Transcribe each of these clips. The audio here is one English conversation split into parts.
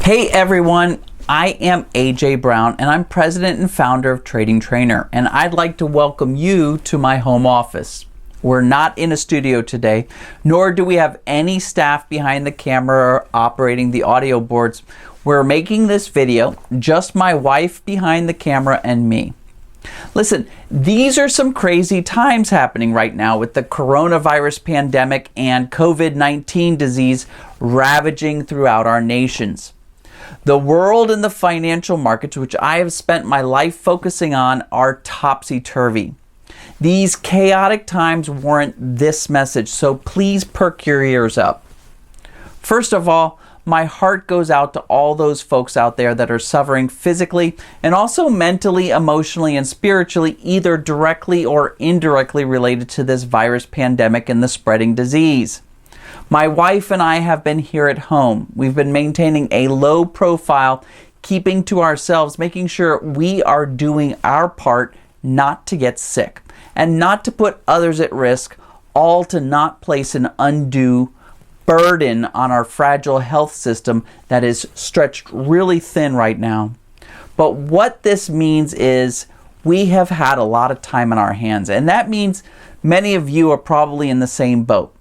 Hey everyone, I am AJ Brown and I'm president and founder of Trading Trainer, and I'd like to welcome you to my home office. We're not in a studio today, nor do we have any staff behind the camera or operating the audio boards. We're making this video, just my wife behind the camera and me. Listen, these are some crazy times happening right now with the coronavirus pandemic and COVID-19 disease ravaging throughout our nations. The world and the financial markets, which I have spent my life focusing on, are topsy-turvy. These chaotic times warrant this message, so please perk your ears up. First of all, my heart goes out to all those folks out there that are suffering physically and also mentally, emotionally, and spiritually, either directly or indirectly related to this virus pandemic and the spreading disease. My wife and I have been here at home. We've been maintaining a low profile, keeping to ourselves, making sure we are doing our part not to get sick and not to put others at risk, all to not place an undue burden on our fragile health system that is stretched really thin right now. But what this means is we have had a lot of time on our hands, and that means many of you are probably in the same boat.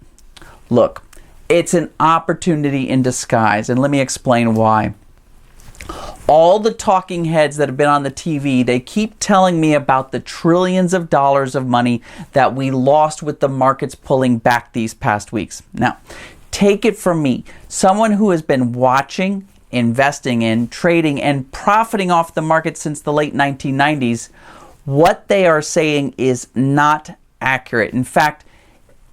Look, it's an opportunity in disguise, and let me explain why. All the talking heads that have been on the TV, they keep telling me about the trillions of dollars of money that we lost with the markets pulling back these past weeks. Now, take it from me, someone who has been watching, investing in, trading, and profiting off the market since the late 1990s, what they are saying is not accurate. In fact,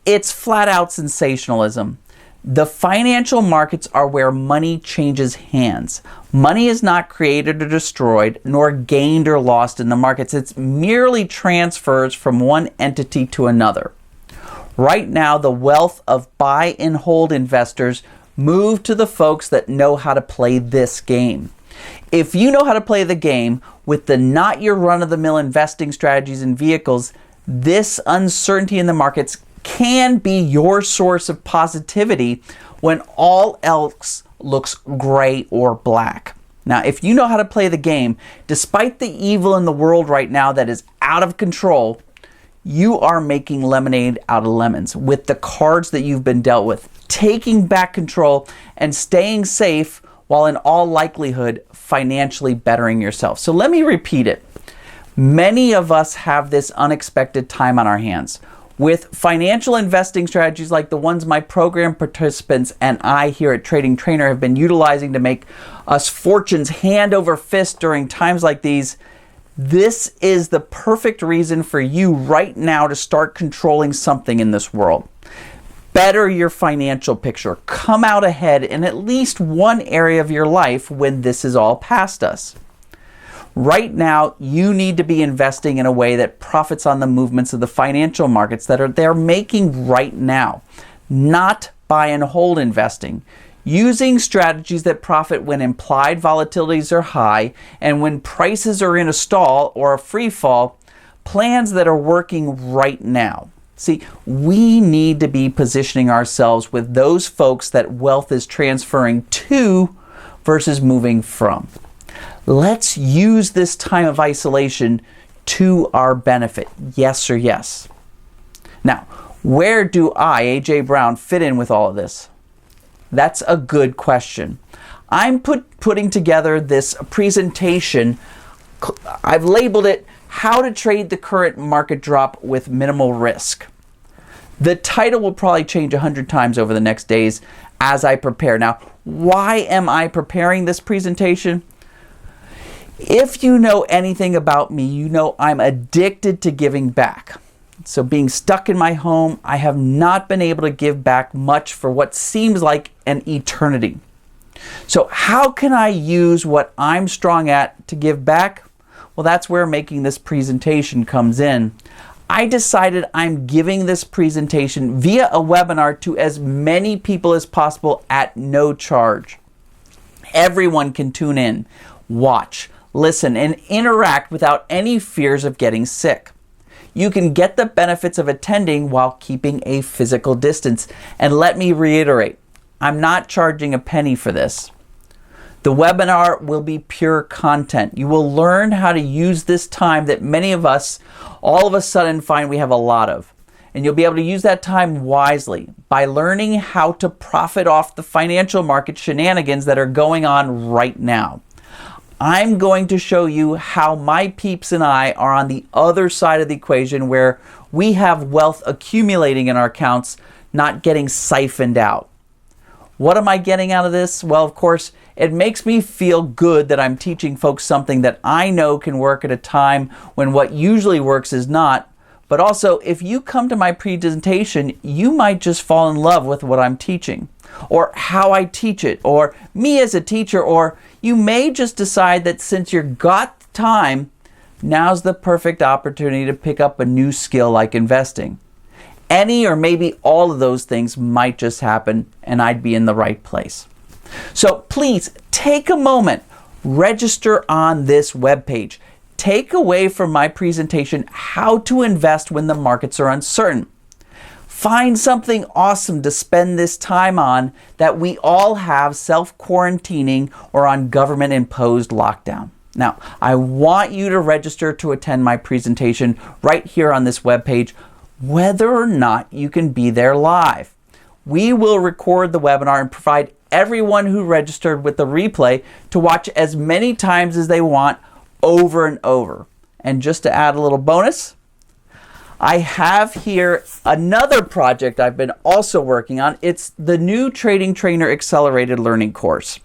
it's flat out sensationalism. The financial markets are where money changes hands. Money is not created or destroyed, nor gained or lost in the markets. It's merely transfers from one entity to another. Right now, the wealth of buy and hold investors move to the folks that know how to play this game. If you know how to play the game with the not your run-of-the-mill investing strategies and vehicles, this uncertainty in the markets can be your source of positivity when all else looks gray or black. Now, if you know how to play the game, despite the evil in the world right now that is out of control, you are making lemonade out of lemons with the cards that you've been dealt with, taking back control and staying safe while in all likelihood financially bettering yourself. So let me repeat it. Many of us have this unexpected time on our hands. With financial investing strategies like the ones my program participants and I here at Trading Trainer have been utilizing to make us fortunes hand over fist during times like these, this is the perfect reason for you right now to start controlling something in this world. Better your financial picture. Come out ahead in at least one area of your life when this is all past us. Right now, you need to be investing in a way that profits on the movements of the financial markets that they're making right now, not buy and hold investing. Using strategies that profit when implied volatilities are high and when prices are in a stall or a free fall, plans that are working right now. See, we need to be positioning ourselves with those folks that wealth is transferring to versus moving from. Let's use this time of isolation to our benefit. Yes or yes? Now, where do I, AJ Brown, fit in with all of this? That's a good question. I'm putting together this presentation. I've labeled it, How to Trade the Current Market Drop with Minimal Risk. The title will probably change 100 times over the next days as I prepare. Now, why am I preparing this presentation? If you know anything about me, you know I'm addicted to giving back. So being stuck in my home, I have not been able to give back much for what seems like an eternity. So how can I use what I'm strong at to give back? Well, that's where making this presentation comes in. I decided I'm giving this presentation via a webinar to as many people as possible at no charge. Everyone can tune in, watch, listen, and interact without any fears of getting sick. You can get the benefits of attending while keeping a physical distance. And let me reiterate, I'm not charging a penny for this. The webinar will be pure content. You will learn how to use this time that many of us all of a sudden find we have a lot of. And you'll be able to use that time wisely by learning how to profit off the financial market shenanigans that are going on right now. I'm going to show you how my peeps and I are on the other side of the equation, where we have wealth accumulating in our accounts, not getting siphoned out. What am I getting out of this? Well, of course, it makes me feel good that I'm teaching folks something that I know can work at a time when what usually works is not. But also, if you come to my presentation, you might just fall in love with what I'm teaching, or how I teach it, or me as a teacher, or you may just decide that since you've got the time, now's the perfect opportunity to pick up a new skill like investing. Any or maybe all of those things might just happen, and I'd be in the right place. So please take a moment, register on this webpage. Take away from my presentation how to invest when the markets are uncertain. Find something awesome to spend this time on that we all have self-quarantining or on government-imposed lockdown. Now, I want you to register to attend my presentation right here on this webpage, whether or not you can be there live. We will record the webinar and provide everyone who registered with the replay to watch as many times as they want, over and over. And just to add a little bonus, I have here another project I've been also working on. It's the new Trading Trainer Accelerated Learning course.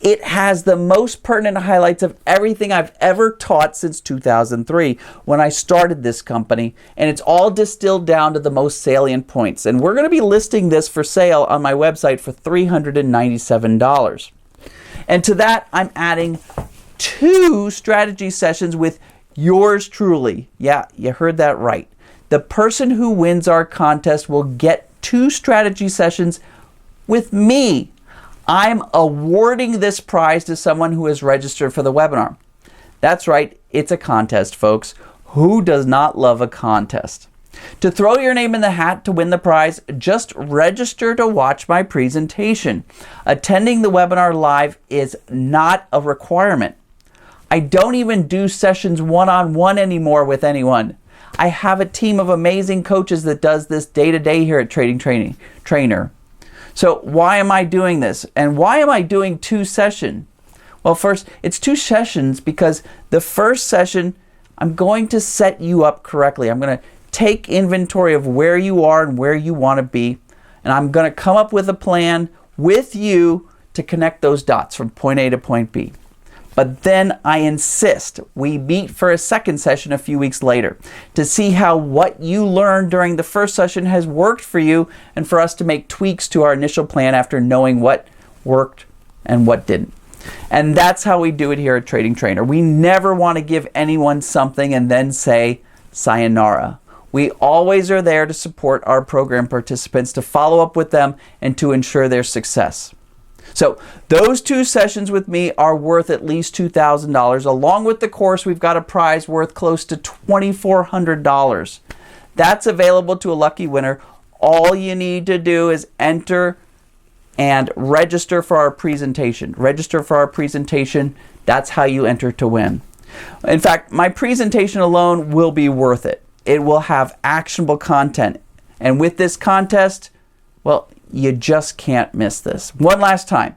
It has the most pertinent highlights of everything I've ever taught since 2003 when I started this company, and it's all distilled down to the most salient points. And we're going to be listing this for sale on my website for $397. And to that, I'm adding 2 strategy sessions with yours truly. Yeah, you heard that right. The person who wins our contest will get 2 strategy sessions with me. I'm awarding this prize to someone who has registered for the webinar. That's right, it's a contest, folks. Who does not love a contest? To throw your name in the hat to win the prize, just register to watch my presentation. Attending the webinar live is not a requirement. I don't even do sessions one-on-one anymore with anyone. I have a team of amazing coaches that does this day-to-day here at Trading Trainer. So why am I doing this? And why am I doing 2 sessions? Well, first, it's 2 sessions because the first session, I'm going to set you up correctly. I'm going to take inventory of where you are and where you want to be. And I'm going to come up with a plan with you to connect those dots from point A to point B. But then I insist we meet for a second session a few weeks later to see how what you learned during the first session has worked for you, and for us to make tweaks to our initial plan after knowing what worked and what didn't. And that's how we do it here at Trading Trainer. We never want to give anyone something and then say sayonara. We always are there to support our program participants, to follow up with them, and to ensure their success. So those 2 sessions with me are worth at least $2,000. Along with the course, we've got a prize worth close to $2,400. That's available to a lucky winner. All you need to do is enter and register for our presentation. Register for our presentation. That's how you enter to win. In fact, my presentation alone will be worth it. It will have actionable content. And with this contest, well, you just can't miss this. One last time.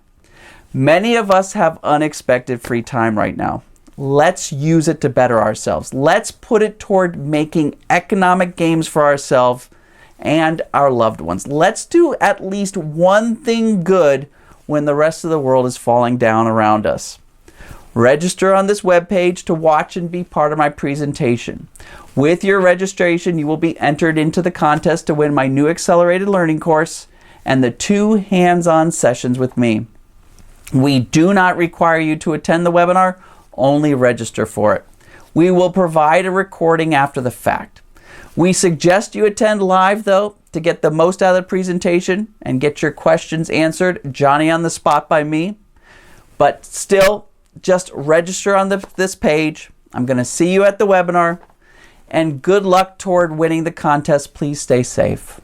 Many of us have unexpected free time right now. Let's use it to better ourselves. Let's put it toward making economic gains for ourselves and our loved ones. Let's do at least one thing good when the rest of the world is falling down around us. Register on this webpage to watch and be part of my presentation. With your registration, you will be entered into the contest to win my new accelerated learning course and the 2 hands-on sessions with me. We do not require you to attend the webinar, only register for it. We will provide a recording after the fact. We suggest you attend live, though, to get the most out of the presentation and get your questions answered, Johnny on the spot by me. But still, just register on this page. I'm going to see you at the webinar. And good luck toward winning the contest. Please stay safe.